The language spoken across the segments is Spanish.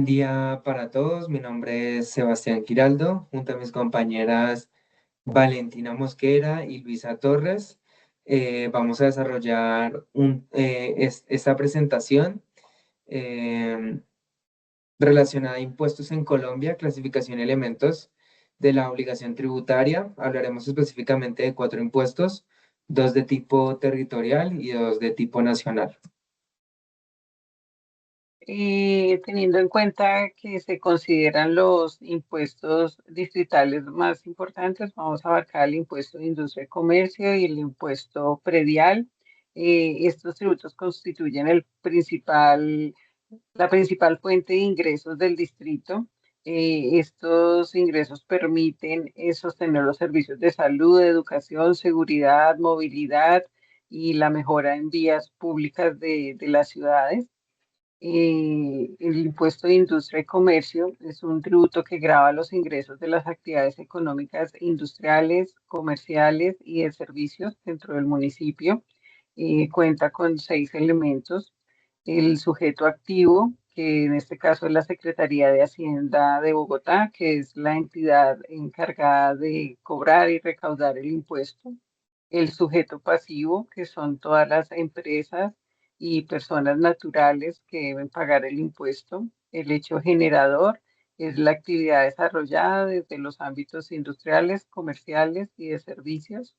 Día para todos, mi nombre es Sebastián Giraldo, junto a mis compañeras Valentina Mosquera y Luisa Torres. Vamos a desarrollar esta presentación eh, relacionada a impuestos en Colombia, clasificación y elementos de la obligación tributaria. Hablaremos específicamente de cuatro impuestos, dos de tipo territorial y dos de tipo nacional. Teniendo en cuenta que se consideran los impuestos distritales más importantes, vamos a abarcar el impuesto de industria y comercio y el impuesto predial. Estos tributos constituyen la principal fuente de ingresos del distrito. Estos ingresos permiten sostener los servicios de salud, educación, seguridad, movilidad y la mejora en vías públicas de las ciudades. El impuesto de industria y comercio es un tributo que grava los ingresos de las actividades económicas industriales, comerciales y de servicios dentro del municipio. Cuenta con 6 elementos. El sujeto activo, que en este caso es la Secretaría de Hacienda de Bogotá, que es la entidad encargada de cobrar y recaudar el impuesto. El sujeto pasivo, que son todas las empresas y personas naturales que deben pagar el impuesto. El hecho generador es la actividad desarrollada desde los ámbitos industriales, comerciales y de servicios.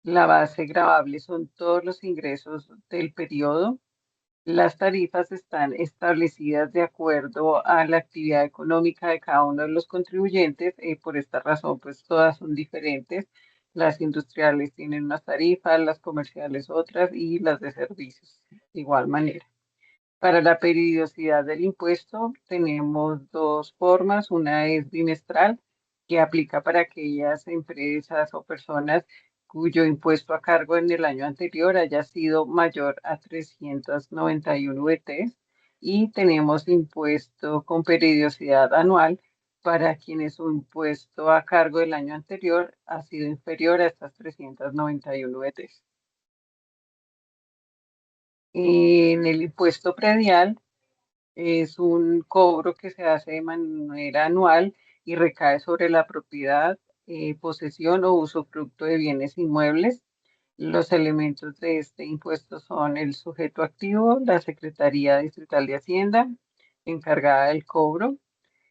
La base gravable son todos los ingresos del periodo. Las tarifas están establecidas de acuerdo a la actividad económica de cada uno de los contribuyentes. Por esta razón, pues todas son diferentes. Las industriales tienen unas tarifas, las comerciales otras y las de servicios de igual manera. Para la periodicidad del impuesto tenemos dos formas. Una es bimestral, que aplica para aquellas empresas o personas cuyo impuesto a cargo en el año anterior haya sido mayor a 391 VT. Y tenemos impuesto con periodicidad anual para quienes su impuesto a cargo del año anterior ha sido inferior a estas 391 VT. En el impuesto predial, es un cobro que se hace de manera anual y recae sobre la propiedad, posesión o usufructo de bienes inmuebles. Los elementos de este impuesto son el sujeto activo, la Secretaría Distrital de Hacienda, encargada del cobro,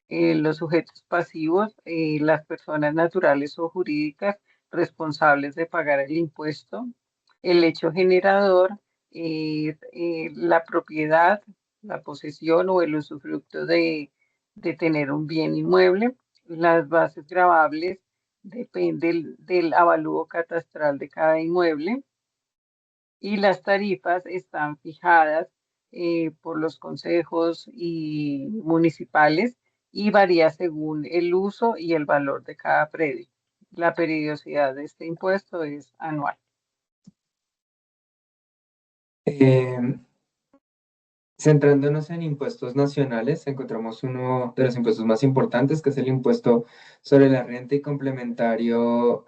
los sujetos pasivos, las personas naturales o jurídicas responsables de pagar el impuesto. El hecho generador es la propiedad, la posesión o el usufructo de tener un bien inmueble. Las bases gravables dependen del avalúo catastral de cada inmueble y las tarifas están fijadas por los consejos y municipales y varía según el uso y el valor de cada predio. La periodicidad de este impuesto es anual. Eh, Centrándonos en impuestos nacionales, encontramos uno de los impuestos más importantes, que es el impuesto sobre la renta y complementario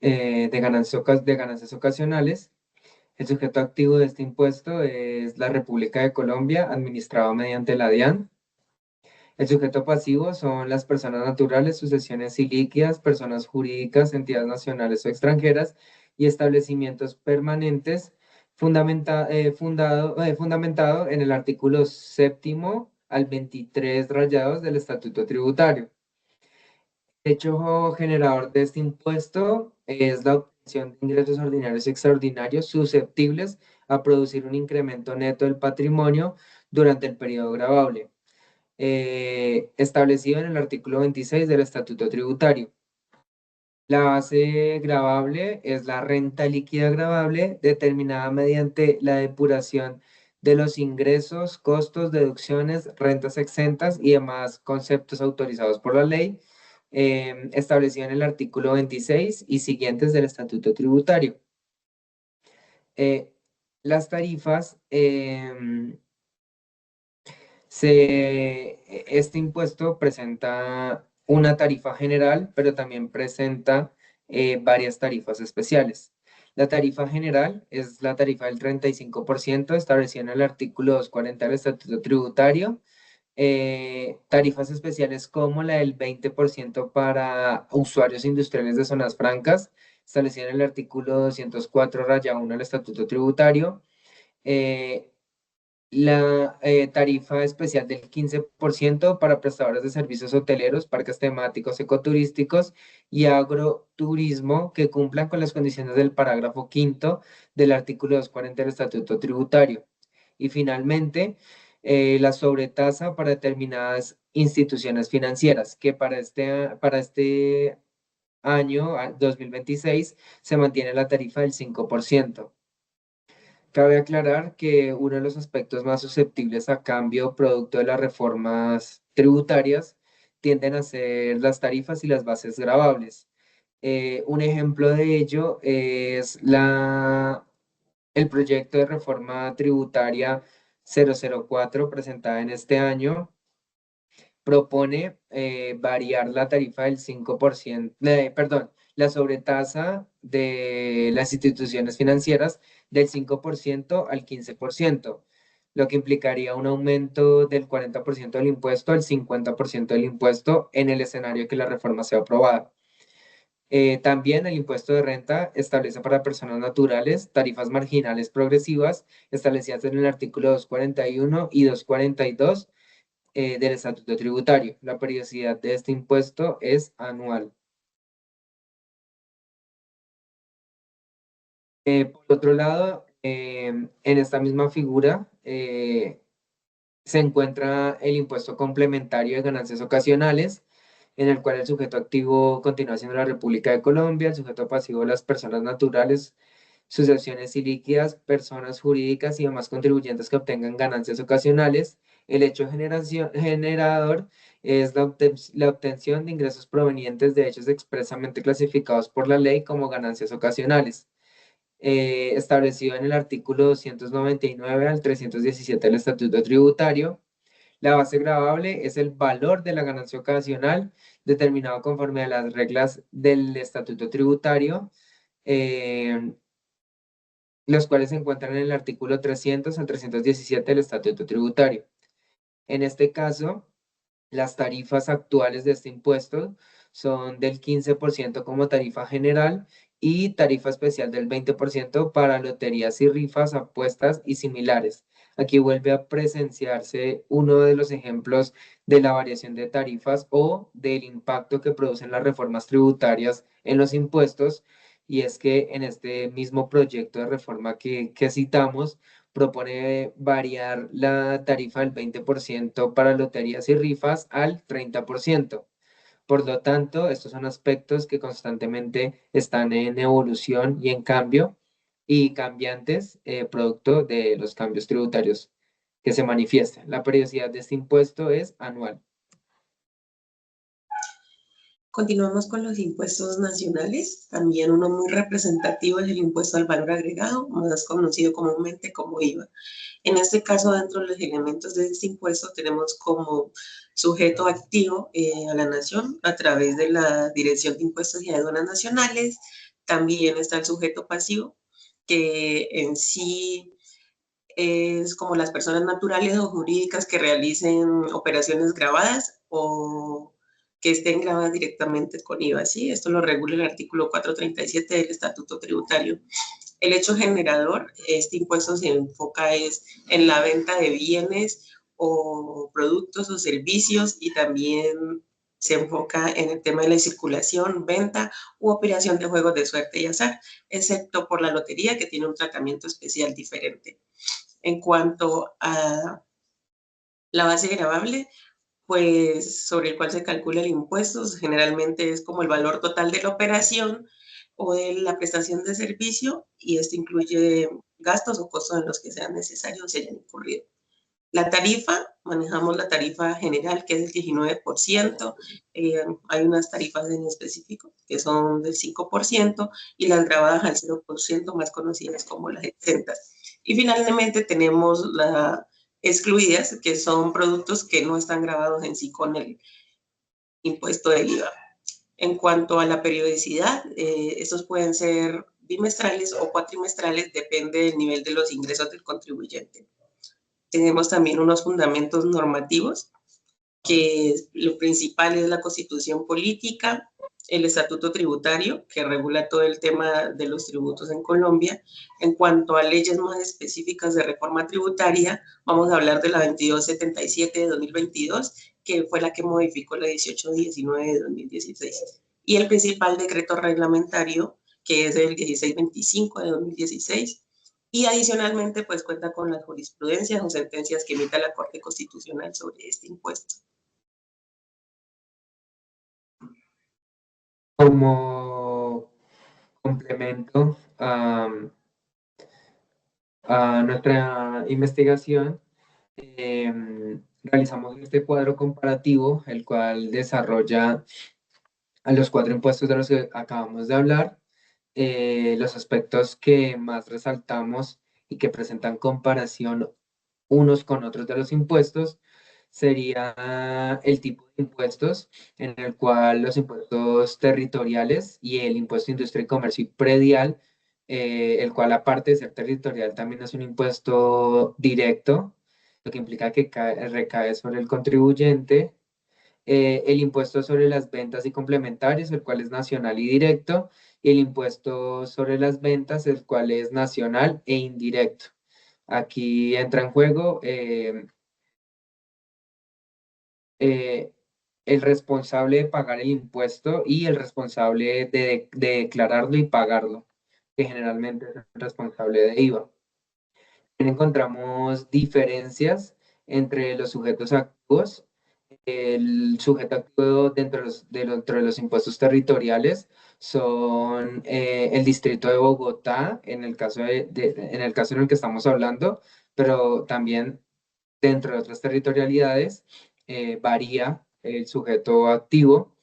de ganancias ocasionales. El sujeto activo de este impuesto es la República de Colombia, administrado mediante la DIAN. El sujeto pasivo son las personas naturales, sucesiones ilíquidas, personas jurídicas, entidades nacionales o extranjeras y establecimientos permanentes fundamentado en el artículo séptimo al 23 rayados del Estatuto Tributario. El hecho generador de este impuesto es la obtención de ingresos ordinarios y extraordinarios susceptibles a producir un incremento neto del patrimonio durante el periodo gravable establecido en el artículo 26 del Estatuto Tributario. La base gravable es la renta líquida gravable determinada mediante la depuración de los ingresos, costos, deducciones, rentas exentas y demás conceptos autorizados por la ley, establecido en el artículo 26 y siguientes del Estatuto Tributario. Las tarifas este impuesto presenta una tarifa general, pero también presenta varias tarifas especiales. La tarifa general es la tarifa del 35% establecida en el artículo 240 del Estatuto Tributario. Tarifas especiales como la del 20% para usuarios industriales de zonas francas, establecida en el artículo 204 raya 1 del Estatuto Tributario. eh, la tarifa especial del 15% para prestadores de servicios hoteleros, parques temáticos, ecoturísticos y agroturismo que cumplan con las condiciones del parágrafo quinto del artículo 240 del Estatuto Tributario. Y finalmente, la sobretasa para determinadas instituciones financieras, que para este año 2026 se mantiene la tarifa del 5%. Cabe aclarar que uno de los aspectos más susceptibles a cambio producto de las reformas tributarias tienden a ser las tarifas y las bases gravables. Un ejemplo de ello es el proyecto de reforma tributaria 004 presentada en este año propone variar la tarifa del 5%, perdón, la sobretasa de las instituciones financieras del 5% al 15%, lo que implicaría un aumento del 40% del impuesto al 50% del impuesto en el escenario que la reforma sea aprobada. También el impuesto de renta establece para personas naturales tarifas marginales progresivas establecidas en el artículo 241 y 242 del Estatuto Tributario. La periodicidad de este impuesto es anual. Por otro lado, en esta misma figura se encuentra el impuesto complementario de ganancias ocasionales, en el cual el sujeto activo continúa siendo la República de Colombia, el sujeto pasivo las personas naturales, sucesiones ilíquidas, personas jurídicas y demás contribuyentes que obtengan ganancias ocasionales. El hecho generador es la obtención de ingresos provenientes de hechos expresamente clasificados por la ley como ganancias ocasionales, establecido en el artículo 299 al 317 del Estatuto Tributario. La base gravable es el valor de la ganancia ocasional determinado conforme a las reglas del Estatuto Tributario. eh, los cuales se encuentran en el artículo 300 al 317 del Estatuto Tributario. En este caso, las tarifas actuales de este impuesto son del 15% como tarifa general y tarifa especial del 20% para loterías y rifas, apuestas y similares. Aquí vuelve a presenciarse uno de los ejemplos de la variación de tarifas o del impacto que producen las reformas tributarias en los impuestos. Y es que en este mismo proyecto de reforma que citamos, propone variar la tarifa del 20% para loterías y rifas al 30%. Por lo tanto, estos son aspectos que constantemente están en evolución y en cambio y cambiantes producto de los cambios tributarios que se manifiestan. La periodicidad de este impuesto es anual. Continuamos con los impuestos nacionales. También uno muy representativo es el impuesto al valor agregado, más conocido comúnmente como IVA. En este caso, dentro de los elementos de este impuesto, tenemos como sujeto activo a la nación a través de la Dirección de Impuestos y Aduanas Nacionales. También está el sujeto pasivo, que en sí es como las personas naturales o jurídicas que realicen operaciones grabadas o que estén grabadas directamente con IVA. ¿Sí? Esto lo regula el artículo 437 del Estatuto Tributario. El hecho generador, este impuesto se enfoca en la venta de bienes o productos o servicios y también se enfoca en el tema de la circulación, venta u operación de juegos de suerte y azar, excepto por la lotería que tiene un tratamiento especial diferente. En cuanto a la base gravable, pues sobre el cual se calcula el impuesto, generalmente es como el valor total de la operación o de la prestación de servicio y esto incluye gastos o costos en los que sean necesarios o se hayan incurrido. La tarifa, manejamos la tarifa general que es del 19%, hay unas tarifas en específico que son del 5% y las grabadas al 0% más conocidas como las exentas. Y finalmente tenemos las excluidas, que son productos que no están grabados en sí con el impuesto del IVA. En cuanto a la periodicidad, estos pueden ser bimestrales o cuatrimestrales, depende del nivel de los ingresos del contribuyente. Tenemos también unos fundamentos normativos que lo principal es la Constitución Política, el Estatuto Tributario, que regula todo el tema de los tributos en Colombia. En cuanto a leyes más específicas de reforma tributaria, vamos a hablar de la 2277 de 2022, que fue la que modificó la 1819 de 2016. Y el principal decreto reglamentario, que es el 1625 de 2016. Y adicionalmente, pues cuenta con las jurisprudencias o sentencias que emita la Corte Constitucional sobre este impuesto. Como complemento a nuestra investigación, realizamos este cuadro comparativo, el cual desarrolla a los cuatro impuestos de los que acabamos de hablar, los aspectos que más resaltamos y que presentan comparación unos con otros de los impuestos sería el tipo de impuestos, en el cual los impuestos territoriales y el impuesto de industria y comercio y predial, el cual aparte de ser territorial también es un impuesto directo, lo que implica que recae sobre el contribuyente. El impuesto sobre las ventas y complementarios, el cual es nacional y directo, y el impuesto sobre las ventas, el cual es nacional e indirecto. Aquí entra en juego eh, el responsable de pagar el impuesto y el responsable de declararlo y pagarlo, que generalmente es el responsable de IVA. También encontramos diferencias entre los sujetos activos. El sujeto activo dentro de los impuestos territoriales son el distrito de Bogotá, en el caso, en el caso en el que estamos hablando, pero también dentro de otras territorialidades varía el sujeto activo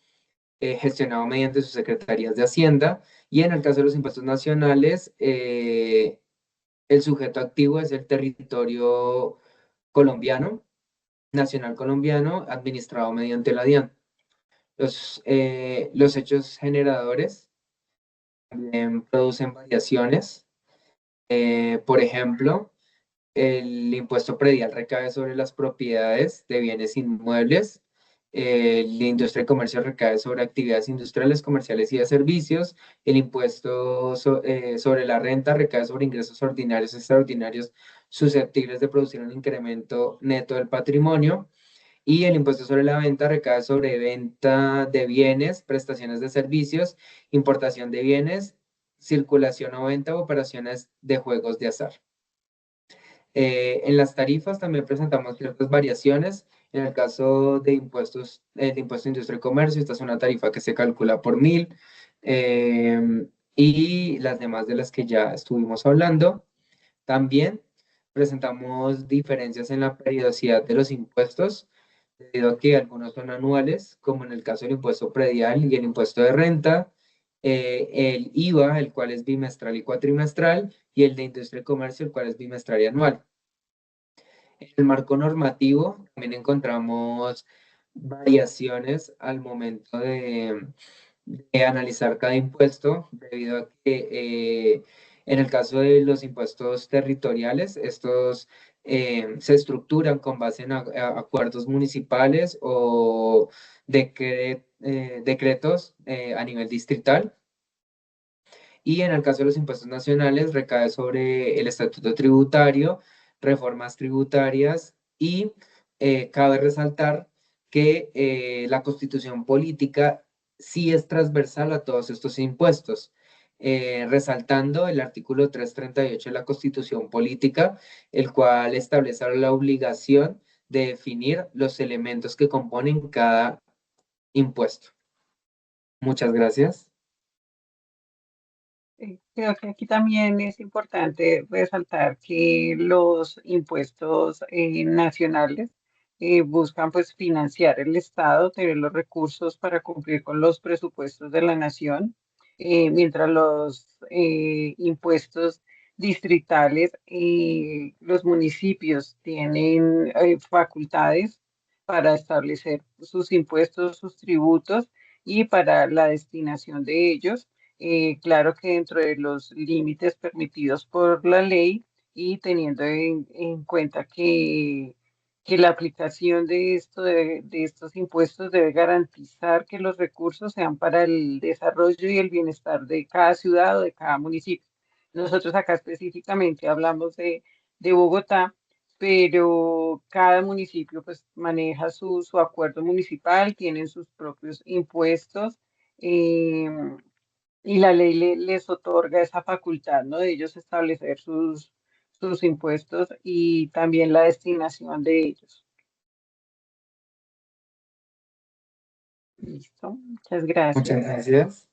gestionado mediante sus secretarías de Hacienda, y en el caso de los impuestos nacionales, el sujeto activo es el territorio colombiano, nacional colombiano, administrado mediante la DIAN. Los hechos generadores también producen variaciones. Por ejemplo, el impuesto predial recae sobre las propiedades de bienes inmuebles. La industria y comercio recae sobre actividades industriales, comerciales y de servicios. El impuesto sobre la renta recae sobre ingresos ordinarios y extraordinarios susceptibles de producir un incremento neto del patrimonio. Y el impuesto sobre la venta recae sobre venta de bienes, prestaciones de servicios, importación de bienes, circulación o venta o operaciones de juegos de azar. En las tarifas también presentamos ciertas variaciones. En el caso de impuestos, el impuesto de industria y comercio, esta es una tarifa que se calcula por 1000, y las demás de las que ya estuvimos hablando. También presentamos diferencias en la periodicidad de los impuestos, debido a que algunos son anuales, como en el caso del impuesto predial y el impuesto de renta, el IVA, el cual es bimestral y cuatrimestral, y el de industria y comercio, el cual es bimestral y anual. En el marco normativo también encontramos variaciones al momento de analizar cada impuesto, debido a que en el caso de los impuestos territoriales, estos se estructuran con base en acuerdos municipales o decretos a nivel distrital. Y en el caso de los impuestos nacionales, recae sobre el estatuto tributario, reformas tributarias y cabe resaltar que la constitución política sí es transversal a todos estos impuestos, resaltando el artículo 338 de la constitución política, el cual establece la obligación de definir los elementos que componen cada impuesto. Muchas gracias. Creo que aquí también es importante resaltar que los impuestos nacionales buscan pues financiar el Estado, tener los recursos para cumplir con los presupuestos de la nación, mientras los impuestos distritales, los municipios tienen facultades para establecer sus impuestos, sus tributos y para la destinación de ellos, claro que dentro de los límites permitidos por la ley y teniendo en cuenta que la aplicación de estos impuestos debe garantizar que los recursos sean para el desarrollo y el bienestar de cada ciudad o de cada municipio. Nosotros acá específicamente hablamos de Bogotá, pero cada municipio pues maneja su acuerdo municipal, tienen sus propios impuestos. Y la ley les otorga esa facultad, ¿no? De ellos establecer sus impuestos y también la destinación de ellos. Listo, muchas Muchas gracias. gracias.